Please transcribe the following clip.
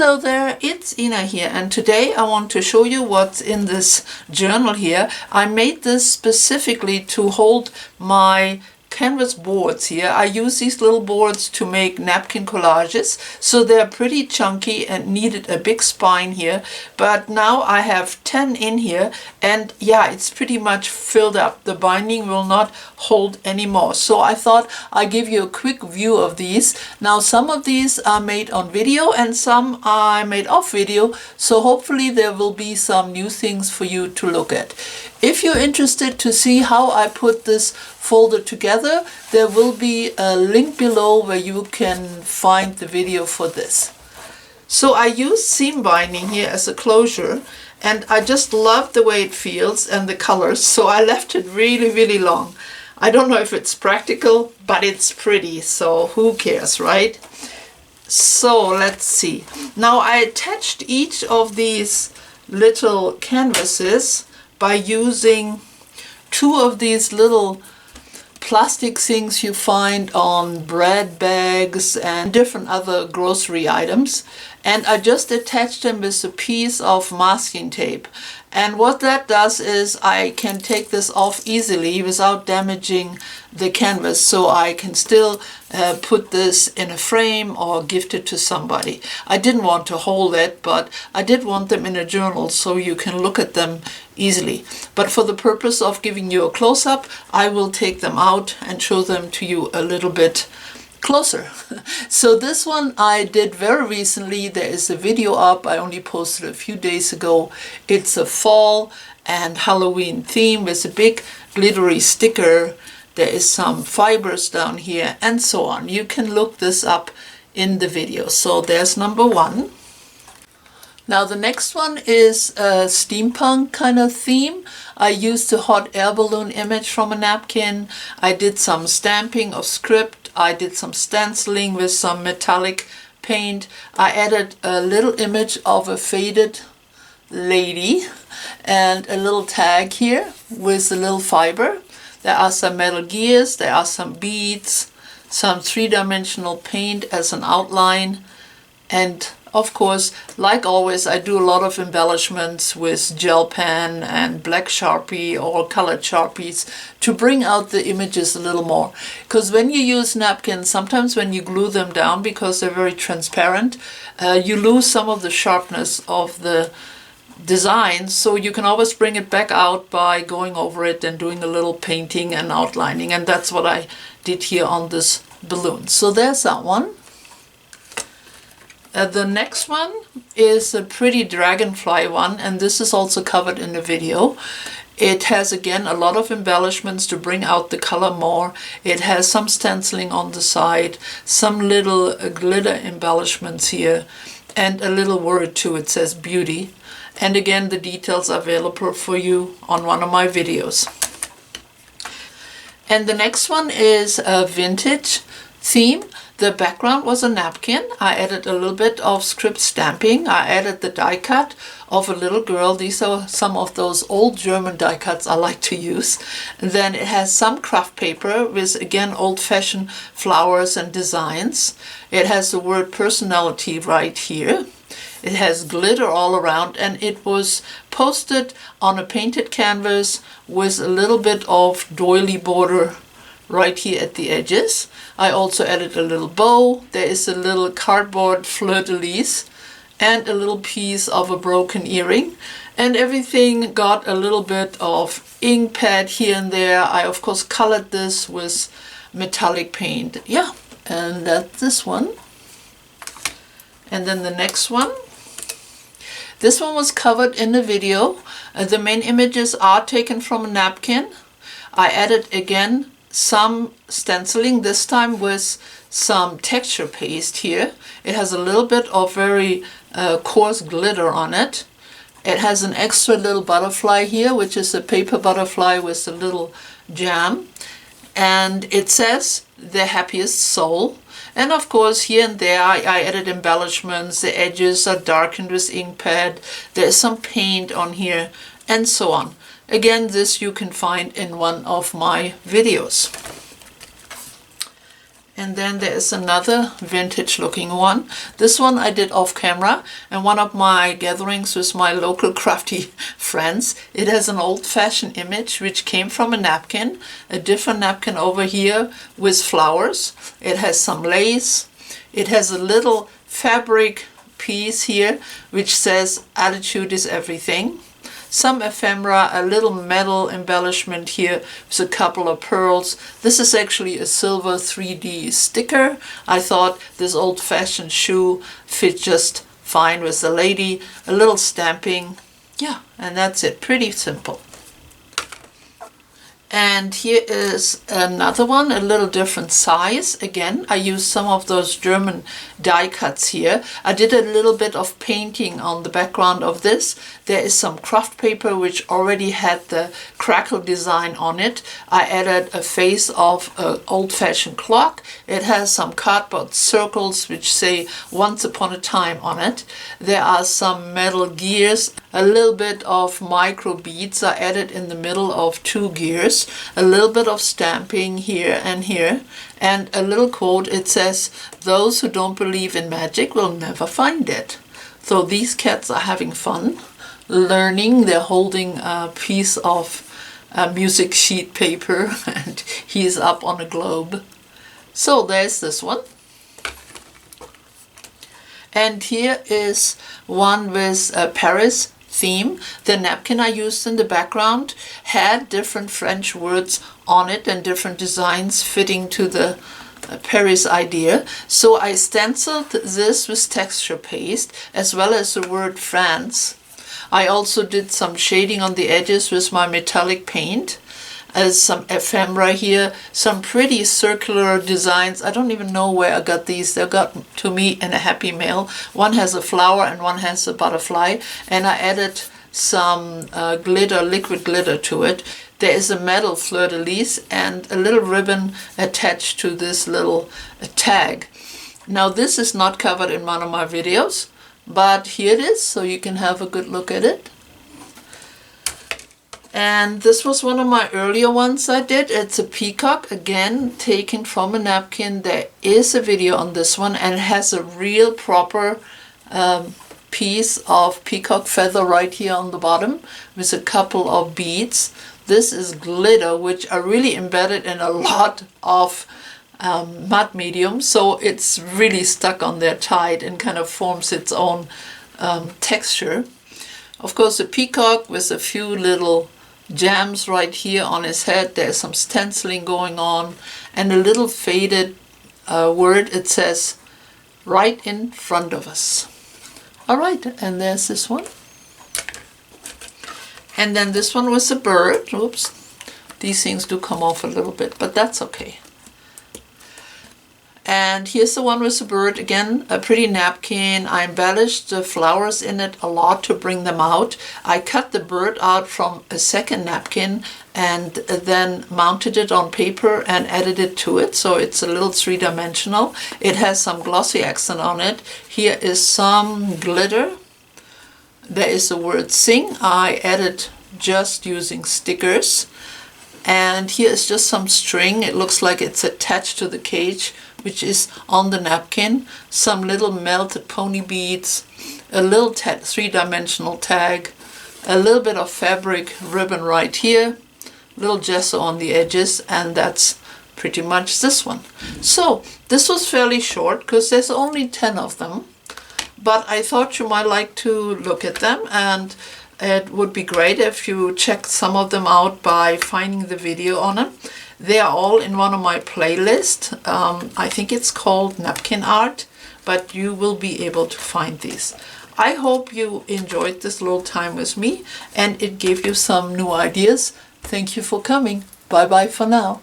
Hello there, it's Ina here, and today I want to show you what's in this journal here. I made this specifically to hold my canvas boards here. I use these little boards to make napkin collages, so they're pretty chunky and needed a big spine here, but now I have 10 in here, and yeah, it's pretty much filled up. The binding will not hold anymore, so I thought I'd give you a quick view of these. Now some of these are made on video and some are made off video, so hopefully there will be some new things for you to look at. If you're interested to see how I put this folder together, there will be a link below where you can find the video for this. So I use seam binding here as a closure, and I just love the way it feels and the colors, so I left it really long. I don't know if it's practical, but it's pretty, so who cares, right? So let's see. Now I attached each of these little canvases by using two of these little plastic things you find on bread bags and different other grocery items, and I just attached them with a piece of masking tape. And what that does is I can take this off easily without damaging the canvas, so I can still put this in a frame or gift it to somebody. I didn't want to hold it, but I did want them in a journal so you can look at them easily. But for the purpose of giving you a close-up, I will take them out and show them to you a little bit closer. So this one I did very recently. There is a video up. I only posted a few days ago. It's a fall and Halloween theme with a big glittery sticker. There is some fibers down here and so on. You can look this up in the video. So there's number one. Now the next one is a steampunk kind of theme. I used a hot air balloon image from a napkin. I did some stamping of script. I did some stenciling with some metallic paint. I added a little image of a faded lady and a little tag here with a little fiber. There are some metal gears, there are some beads, some three-dimensional paint as an outline, and of course, like always, I do a lot of embellishments with gel pen and black Sharpie or colored Sharpies to bring out the images a little more. Because when you use napkins, sometimes when you glue them down, because they're very transparent, you lose some of the sharpness of the design, so you can always bring it back out by going over it and doing a little painting and outlining, and that's what I did here on this balloon. So there's that one. The next one is a pretty dragonfly one, and this is also covered in the video. It has again a lot of embellishments to bring out the color more. It has some stenciling on the side, some little glitter embellishments here, and a little word too. It says beauty. And again, the details are available for you on one of my videos. And the next one is a vintage theme. The background was a napkin. I added a little bit of script stamping. I added the die cut of a little girl. These are some of those old German die cuts I like to use. And then it has some craft paper with, again, old-fashioned flowers and designs. It has the word personality right here. It has glitter all around, and it was posted on a painted canvas with a little bit of doily border right here at the edges. I also added a little bow. There is a little cardboard fleur-de-lis and a little piece of a broken earring. And everything got a little bit of ink pad here and there. I of course colored this with metallic paint. Yeah, and that's this one. And then the next one. This one was covered in the video. The main images are taken from a napkin. I added again some stenciling, this time with some texture paste here. It has a little bit of very coarse glitter on it. It has an extra little butterfly here, which is a paper butterfly with a little jam. And it says, the happiest soul. And of course, here and there, I added embellishments. The edges are darkened with ink pad. There's some paint on here, and so on. Again, this you can find in one of my videos. And then there is another vintage looking one. This one I did off camera and one of my gatherings with my local crafty friends. It has an old-fashioned image which came from a napkin, a different napkin over here with flowers. It has some lace. It has a little fabric piece here which says attitude is everything. Some ephemera, a little metal embellishment here with a couple of pearls. This is actually a silver 3D sticker. I thought this old-fashioned shoe fit just fine with the lady. A little stamping. Yeah, and that's it. Pretty simple. And here is another one, a little different size. Again, I used some of those German die cuts here. I did a little bit of painting on the background of this. There is some craft paper which already had the crackle design on it. I added a face of an old-fashioned clock. It has some cardboard circles which say once upon a time on it. There are some metal gears, a little bit of micro beads I added in the middle of 2 gears. A little bit of stamping here, and a little quote. It says, "Those who don't believe in magic will never find it." So these cats are having fun, learning. They're holding a piece of music sheet paper and he's up on a globe. So there's this one. And here is one with Paris theme. The napkin I used in the background had different French words on it and different designs fitting to the Paris idea. So I stenciled this with texture paste as well as the word France. I also did some shading on the edges with my metallic paint. Some ephemera here, some pretty circular designs. I don't even know where I got these. They got to me in a Happy Mail. One has a flower and one has a butterfly, and I added some glitter, liquid glitter to it. There is a metal fleur-de-lis and a little ribbon attached to this little tag. Now this is not covered in one of my videos, but here it is, so you can have a good look at it. And this was one of my earlier ones I did. It's a peacock, again taken from a napkin. There is a video on this one, and it has a real proper piece of peacock feather right here on the bottom with a couple of beads. This is glitter, which I really embedded in a lot of mud medium, so it's really stuck on there tight and kind of forms its own texture. Of course, a peacock with a few little jams right here on his head. There's some stenciling going on and a little faded word. It says right in front of us. All right, and there's this one. And then this one was a bird. Oops, these things do come off a little bit, but that's okay. And here's the one with the bird. Again, a pretty napkin. I embellished the flowers in it a lot to bring them out. I cut the bird out from a second napkin and then mounted it on paper and added it to it. So it's a little 3-dimensional. It has some glossy accent on it. Here is some glitter. There is the word sing. I added just using stickers. And here is just some string. It looks like it's attached to the cage, which is on the napkin. Some little melted pony beads, a little 3-dimensional tag, a little bit of fabric ribbon right here, little gesso on the edges, and that's pretty much this one. So this was fairly short because there's only 10 of them, but I thought you might like to look at them, and it would be great if you checked some of them out by finding the video on them. They are all in one of my playlists. I think it's called Napkin Art, but you will be able to find these. I hope you enjoyed this little time with me and it gave you some new ideas. Thank you for coming. Bye bye for now.